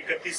31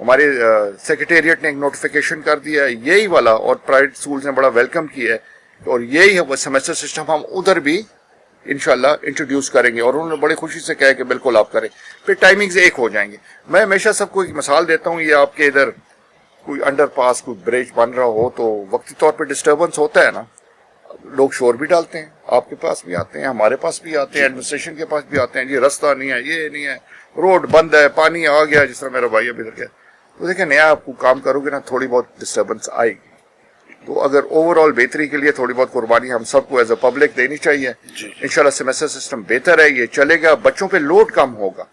ہمارے سیکریٹریٹ نے ایک نوٹیفیکیشن کر دیا ہے یہی والا, اور پرائیویٹ اسکولز نے بڑا ویلکم کیا ہے, اور یہی سیمسٹر سسٹم ہم ادھر بھی انشاءاللہ انٹروڈیوس کریں گے, اور انہوں نے بڑی خوشی سے کہا کہ بالکل آپ کریں, پھر ٹائمنگز ایک ہو جائیں گے. میں ہمیشہ سب کو ایک مثال دیتا ہوں, یہ آپ کے ادھر کوئی انڈر پاس کوئی برج بن رہا ہو تو وقتی طور پہ ڈسٹربنس ہوتا ہے نا, لوگ شور بھی ڈالتے ہیں, آپ کے پاس بھی آتے ہیں, ہمارے پاس بھی آتے ہیں, ایڈمنسٹریشن کے پاس بھی آتے ہیں, یہ رستہ نہیں ہے, یہ نہیں ہے, روڈ بند ہے, پانی آ گیا, جس طرح میرا بھائی ابھی تک ہے. تو دیکھیں نیا آپ کو کام کرو گے نا, تھوڑی بہت ڈسٹربنس آئے گی. تو اگر اوور آل بہتری کے لیے تھوڑی بہت قربانی ہم سب کو ایز اے پبلک دینی چاہیے. انشاءاللہ سیمسٹر سسٹم بہتر ہے, یہ چلے گا, بچوں پہ لوڈ کم ہوگا,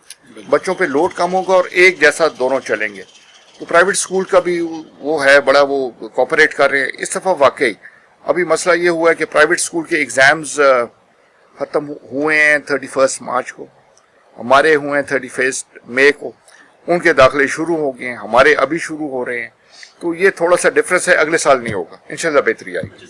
اور ایک جیسا دونوں چلیں گے. تو پرائیویٹ اسکول کا بھی وہ ہے بڑا, وہ کوپریٹ کر رہے ہیں اس دفعہ. واقعی ابھی مسئلہ یہ ہوا ہے کہ پرائیویٹ اسکول کے ایگزامز ختم ہوئے ہیں 31 مارچ کو, ہمارے ہوئے ہیں 31 مئی کو, ان کے داخلے شروع ہو گئے ہیں, ہمارے ابھی شروع ہو رہے ہیں. تو یہ تھوڑا سا ڈفرینس ہے, اگلے سال نہیں ہوگا, انشاءاللہ بہتری آئے گی.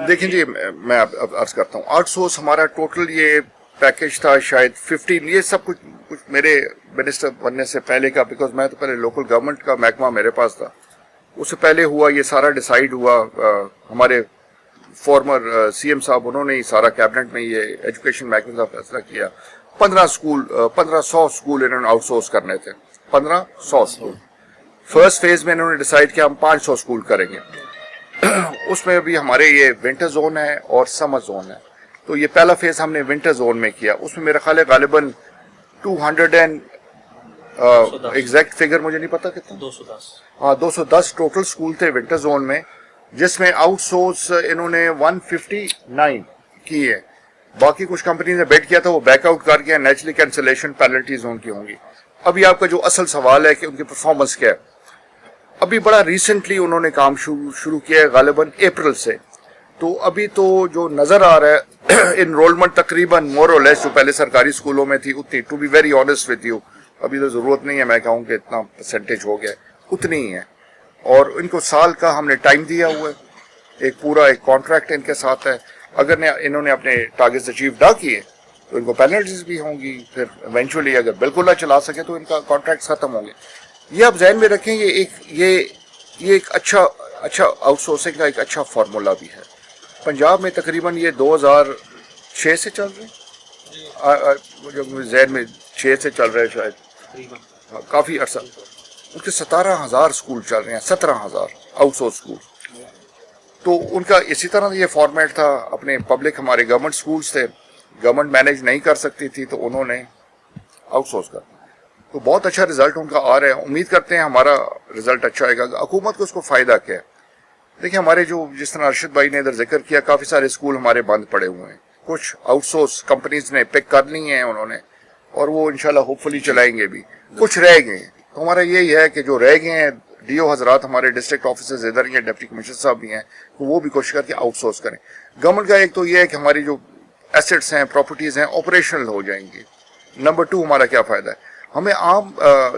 دیکھیں جی, میں عرض کرتا ہوں, آؤٹ سورس ہمارا ٹوٹل یہ پیکج تھا شاید 15, یہ سب کچھ میرے منسٹر بننے سے پہلے کا, بیکاز میں تو پہلے لوکل گورنمنٹ کا محکمہ میرے پاس تھا, اس سے پہلے ہوا یہ سارا ڈیسائیڈ ہوا. ہمارے فارمر سی ایم صاحب, انہوں نے ہی سارا کیبنٹ میں یہ ایجوکیشن محکمے کا فیصلہ کیا. 1500 اسکول انہوں نے آؤٹ سورس کرنے تھے, 1500 اسکول. فرسٹ فیز میں انہوں نے ڈیسائیڈ کیا ہم 500 اسکول کریں گے. اس میں بھی ہمارے یہ ونٹر زون ہے اور سمر زون ہے. تو یہ پہلا فیز ہم نے ونٹر زون میں کیا, اس میں میرا خیال ہے غالباً 200 ایگزیکٹ فگر مجھے نہیں پتا کتنا, 210 ٹوٹل اسکول تھے ونٹر زون میں, جس میں آؤٹ سورس انہوں نے 159 کی ہے. باقی کچھ کمپنی نے بیٹ کیا تھا, وہ بیک آؤٹ کر گیا. نیچرلی کینسلیشن پینلٹیز ان کی ہوں گی. ابھی آپ کا جو اصل سوال ہے کہ ان کی پرفارمنس کیا ہے, ابھی بڑا ریسنٹلی انہوں نے کام شروع کیا ہے غالباً اپریل سے. تو ابھی تو جو نظر آ رہا ہے انرولمنٹ تقریباً مور اور لیس جو پہلے سرکاری اسکولوں میں تھی اتنی, to be very honest with you, ابھی تو ضرورت نہیں ہے میں کہوں کہ اتنا پرسنٹیج ہو گیا, اتنی ہی ہے. اور ان کو سال کا ہم نے ٹائم دیا ہوا ہے, ایک پورا ایک کانٹریکٹ ان کے ساتھ ہے. اگر انہوں نے اپنے ٹارگیٹس اچیو نہ کیے تو ان کو پینلٹیز بھی ہوں گی. پھر ایونچولی اگر بالکل نہ چلا سکے تو ان کا کانٹریکٹ ختم ہوں گے. یہ آپ ذہن میں رکھیں, یہ ایک اچھا آؤٹ سورسنگ کا ایک اچھا فارمولا بھی ہے. پنجاب میں تقریباً یہ 2006 سے چل رہے ہیں, ذہن میں 6 سے چل رہے ہیں شاید, کافی عرصہ. ان کے 17,000 اسکول چل رہے ہیں, 17,000 آؤٹ سورس اسکول. تو ان کا اسی طرح یہ فارمیٹ تھا. اپنے پبلک ہمارے گورنمنٹ اسکولس تھے, گورنمنٹ مینیج نہیں کر سکتی تھی تو انہوں نے آؤٹ سورس کر. تو بہت اچھا رزلٹ ان کا آ رہا ہے, امید کرتے ہیں ہمارا رزلٹ اچھا آئے گا. حکومت کو اس کو فائدہ کیا ہے, دیکھیں ہمارے جو جس طرح ارشد بھائی نے ادھر ذکر کیا, کافی سارے اسکول ہمارے بند پڑے ہوئے ہیں. کچھ آؤٹ سورس کمپنیز نے پک کر لی ہیں انہوں نے, اور وہ انشاءاللہ ہوپ فلی چلائیں گے بھی. کچھ رہ گئے ہیں, تو ہمارا یہی ہے کہ جو رہ گئے ہیں ڈی او حضرات, ہمارے ڈسٹرکٹ آفیسرز ادھر ہی ہیں, ڈپٹی کمشنر صاحب بھی ہیں, تو وہ بھی کوشش کر کے آؤٹ سورس کریں. گورنمنٹ کا ایک تو یہ ہے کہ ہماری جو ایسٹس ہیں, پراپرٹیز ہیں, آپریشنل ہو جائیں گی. نمبر 2 ہمارا کیا فائدہ ہے, ہمیں عام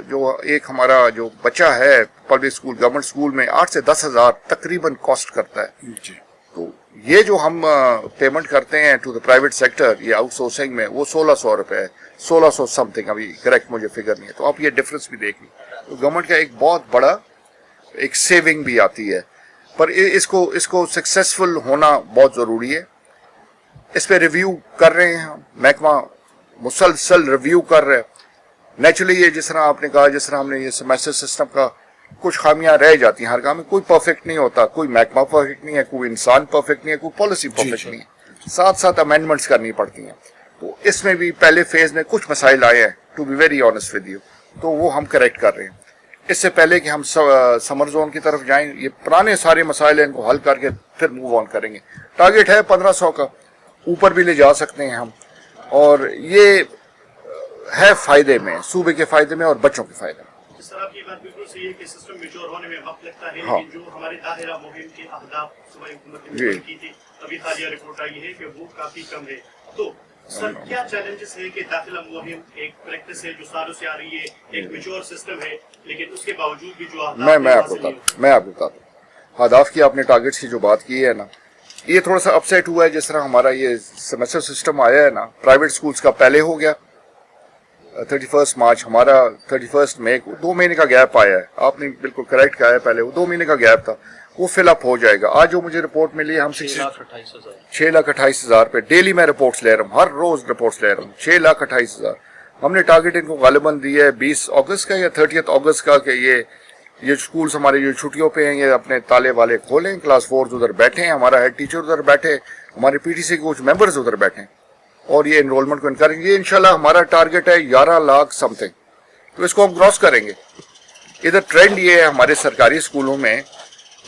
جو ایک ہمارا جو بچہ ہے پبلک اسکول گورنمنٹ اسکول میں 8 سے 10 ہزار تقریباً کاسٹ کرتا ہے. تو یہ جو ہم پیمنٹ کرتے ہیں ٹو دا پرائیویٹ سیکٹر, یہ آؤٹ سورسنگ میں وہ 1,600 روپے ہے, 1,600 سم تھنگ, ابھی کریکٹ مجھے فگر نہیں ہے. تو آپ یہ ڈفرینس بھی دیکھ لیں. تو گورنمنٹ کا ایک بہت بڑا ایک سیونگ بھی آتی ہے, پر اس کو سکسیسفل ہونا بہت ضروری ہے. اس پہ ریویو کر رہے ہیں, محکمہ مسلسل ریویو کر رہے ہیں. نیچرلی یہ جس طرح آپ نے کہا, جس طرح ہم نے یہ سیمسٹر سسٹم کا کچھ خامیاں رہ جاتی ہیں ہر کام میں, کوئی پرفیکٹ نہیں ہوتا, کوئی محکمہ پرفیکٹ نہیں ہے, کوئی انسان پرفیکٹ نہیں ہے, کوئی پالیسی پرفیکٹ نہیں ہے, ساتھ امینڈمنٹس کرنی پڑتی ہیں. تو اس میں بھی پہلے فیز میں کچھ مسائل آئے ہیں, to be very honest with you, تو وہ ہم کریکٹ کر رہے ہیں. اس سے پہلے کہ ہم سمر زون کی طرف جائیں, یہ پرانے سارے مسائل ہیں, ان کو حل کر کے پھر موو آن کریں گے. ٹارگیٹ ہے 1500 کا, اوپر بھی لے جا سکتے ہیں ہم, اور یہ ہے فائدے میں, صوبے کے فائدے میں اور بچوں کے فائدے میں. اس طرح کی بات بالکل صحیح ہے کہ سسٹم میچور ہونے میں وقت لگتا ہے, لیکن جو ہمارے داخلہ مہم کے اہداف صوبائی حکومت نے کی تھی, ابھی حالیہ رپورٹ آئی ہے کہ وہ کافی کم ہے. تو سر کیا چیلنجز ہے کہ داخلہ مہم ایک پریکٹس ہے جو سالوں سے آ رہی ہے, ایک میچور سسٹم ہے, لیکن اس کے باوجود بھی جو میں آپ کو بتاتا ہوں, اہداف کی آپ نے ٹارگیٹس کی جو بات کی ہے نا, یہ تھوڑا سا اپسیٹ ہوا ہے جس طرح ہمارا یہ سیمسٹر سسٹم آیا ہے نا پرائیویٹ سکولز کا پہلے ہو گیا 31 مارچ، ہمارا 31 مئی کو 2 مہینے کا گیپ آیا ہے. آپ نے بالکل کریکٹ کہا ہے، پہلے وہ 2 مہینے کا گیپ تھا، وہ فل اپ ہو جائے گا. آج جو مجھے رپورٹ ملی ہے ہم 6,28,000 پہ ڈیلی میں رپورٹس لے رہا ہوں، ہر روز رپورٹس لے رہا ہوں. 6,28,000 ہم نے ٹارگیٹ ان کو غالباً دیا ہے 20 اگست کا یا 30 اگست کا کہ یہ اسکولس ہمارے جو چھٹیوں پہ ہیں یہ اپنے تالے والے کھولیں، کلاس 4 ادھر بیٹھیں، ہمارا ہیڈ ٹیچر ادھر بیٹھے، ہمارے پی ٹی سی کے کچھ ممبرز ادھر بیٹھیں اور یہ انرولمنٹ کو انکریج. یہ انشاءاللہ ہمارا ٹارگیٹ ہے 11 لاکھ سم تھنگ، تو اس کو ہم کراس کریں گے. ادھر ٹرینڈ یہ ہے ہمارے سرکاری اسکولوں میں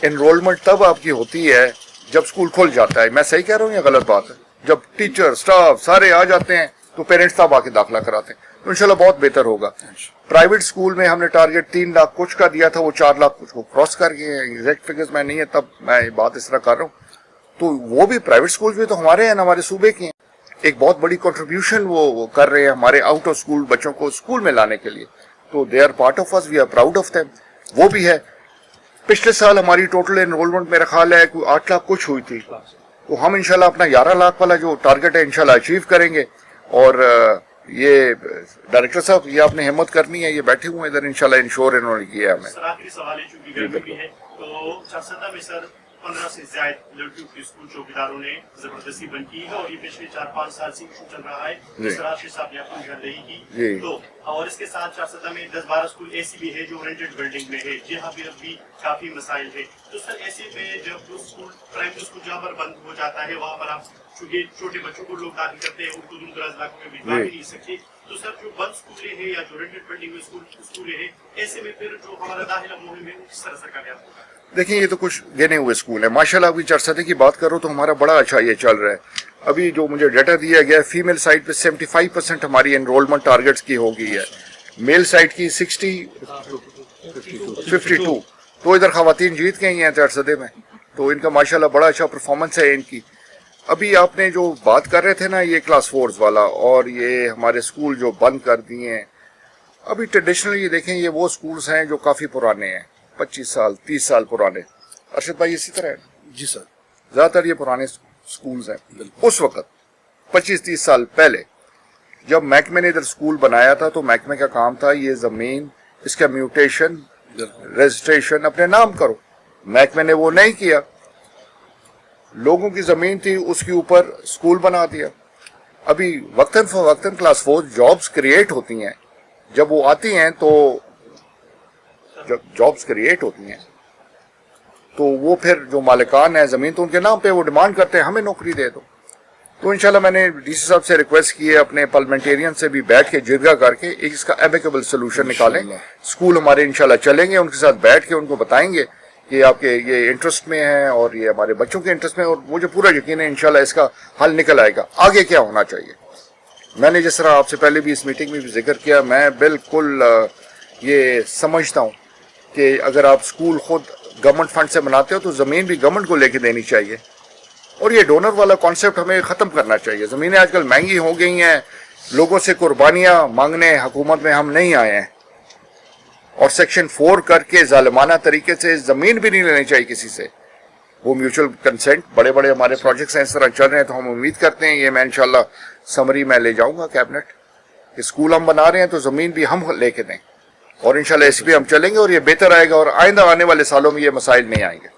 انرولمنٹ تب آپ کی ہوتی ہے جب اسکول کھل جاتا ہے. میں صحیح کہہ رہا ہوں یا غلط بات ہے؟ جب ٹیچر سٹاف سارے آ جاتے ہیں تو پیرنٹس تب آ کے داخلہ کراتے ہیں، تو انشاءاللہ بہت بہتر ہوگا. پرائیویٹ اسکول میں ہم نے ٹارگیٹ 3 لاکھ کچھ کا دیا تھا، وہ 4 لاکھ کچھ کو کراس کر گئے ہیں. ایگزیکٹ فگرز میں نہیں ہے تب میں بات اس طرح کر رہا ہوں. تو وہ بھی پرائیویٹ اسکول بھی تو ہمارے ہیں، ہمارے صوبے کے ہیں. ایک بہت بڑی کنٹریبیوشن وہ کر رہے ہیں ہمارے آؤٹ آف اسکول بچوں کو اسکول میں لانے کے لیے. تو دے آر پارٹ آف اس، we are proud of them. وہ بھی ہے. پچھلے سال ہماری ٹوٹل انرولمنٹ میرا خیال ہے کوئی 8 لاکھ کچھ ہوئی تھی، تو ہم انشاءاللہ اپنا 11 لاکھ والا جو ٹارگیٹ ہے انشاءاللہ اچیو کریں گے. اور یہ ڈائریکٹر صاحب یہ آپ نے ہمت کرنی ہے، یہ بیٹھے ہوئے ہیں ادھر، انشاءاللہ انشور انہوں نے کیا ہے ہمیں. سر آخری سوال ہے چونکہ گرمی بھی ہے، تو چارسدہ میں سر 15 سے زائد لڑکیوں کے اسکول چوکیداروں نے زبردستی بند کی ہے اور یہ پچھلے 4-5 سال سے ایشو چل رہا ہے. سراج صاحب نے اپنی نگردہی کی تو، اور اس کے ساتھ چارسدہ میں 10-12 اسکول ایسی بھی ہے جو رینٹڈ بلڈنگ میں ہے جہاں بھی اب بھی کافی مسائل ہے. تو سر ایسے میں جب اسکول پرائمری اسکول جہاں پر بند ہو جاتا ہے وہاں پر آپ چونکہ چھوٹے بچوں کو لوگ داخل کرتے ہیں ان کو دور دراز علاقوں میں بھجوا بھی نہیں سکتے، تو سر جو بند اسکولیں ہیں یا جو رینٹڈ بلڈنگ میں اسکولیں ہیں ایسے میں پھر جو ہمارا داخلہ مہم ہے وہ کس طرح سے کامیاب ہوگا؟ دیکھیں یہ تو کچھ گنے ہوئے اسکول ہیں ماشاءاللہ. ابھی چارسدے کی بات کرو تو ہمارا بڑا اچھا یہ چل رہا ہے. ابھی جو مجھے ڈیٹا دیا گیا ہے فیمیل سائڈ پہ 75% ہماری انرولمنٹ ٹارگیٹس کی ہو گئی ہے، میل سائڈ کی 52. تو ادھر خواتین جیت گئی ہیں چارسدے میں، تو ان کا ماشاءاللہ بڑا اچھا پرفارمنس ہے ان کی. ابھی آپ نے جو بات کر رہے تھے نا یہ کلاس 4 والا اور یہ ہمارے اسکول جو بند کر دیے ہیں، ابھی ٹریڈیشنلی دیکھیں یہ وہ اسکولس ہیں جو کافی پرانے ہیں، 25 سال 30 سال پرانے. ارشد بھائی اسی طرح ہے؟ جی سر، زیادہ تر یہ پرانے اسکولز ہیں. اس وقت 25-30 سال پہلے جب محکمے نے ادھر اسکول بنایا تھا تو محکمے کا کام تھا یہ زمین اس کا میوٹیشن رجسٹریشن اپنے نام کرو. محکمے نے وہ نہیں کیا، لوگوں کی زمین تھی اس کے اوپر اسکول بنا دیا. ابھی وقتاً فوقتاً کلاس 4 جابس کریٹ ہوتی ہیں، جب وہ آتی ہیں تو جب جابس کریٹ ہوتی ہیں تو وہ پھر جو مالکان ہیں زمین تو ان کے نام پہ وہ ڈیمانڈ کرتے ہیں ہمیں نوکری دے دو. تو انشاءاللہ میں نے ڈی سی صاحب سے ریکویسٹ کی ہے اپنے پارلیمنٹیرین سے بھی بیٹھ کے جرگہ کر کے ایک اس کا ایمیکیبل سولوشن نکالیں. اسکول ہمارے انشاءاللہ چلیں گے، ان کے ساتھ بیٹھ کے ان کو بتائیں گے کہ آپ کے یہ انٹرسٹ میں ہیں اور یہ ہمارے بچوں کے انٹرسٹ میں، اور مجھے پورا یقین ہے انشاءاللہ اس کا حل نکل آئے گا. آگے کیا ہونا چاہیے، میں نے جس طرح آپ سے پہلے بھی اس میٹنگ میں بھی ذکر کیا، میں بالکل یہ سمجھتا ہوں کہ اگر آپ اسکول خود گورنمنٹ فنڈ سے بناتے ہو تو زمین بھی گورنمنٹ کو لے کے دینی چاہیے، اور یہ ڈونر والا کانسیپٹ ہمیں ختم کرنا چاہیے. زمینیں آج کل مہنگی ہو گئی ہیں، لوگوں سے قربانیاں مانگنے حکومت میں ہم نہیں آئے ہیں، اور سیکشن 4 کر کے ظالمانہ طریقے سے زمین بھی نہیں لینی چاہیے کسی سے. وہ میوچل کنسنٹ بڑے بڑے ہمارے پروجیکٹس ہیں اس طرح چل رہے ہیں، تو ہم امید کرتے ہیں یہ میں انشاءاللہ سمری میں لے جاؤں گا کیبنٹ کہ اسکول ہم بنا رہے ہیں تو زمین بھی ہم لے کے دیں، اور انشاءاللہ اس پہ ہم چلیں گے اور یہ بہتر آئے گا اور آئندہ آنے والے سالوں میں یہ مسائل نہیں آئیں گے.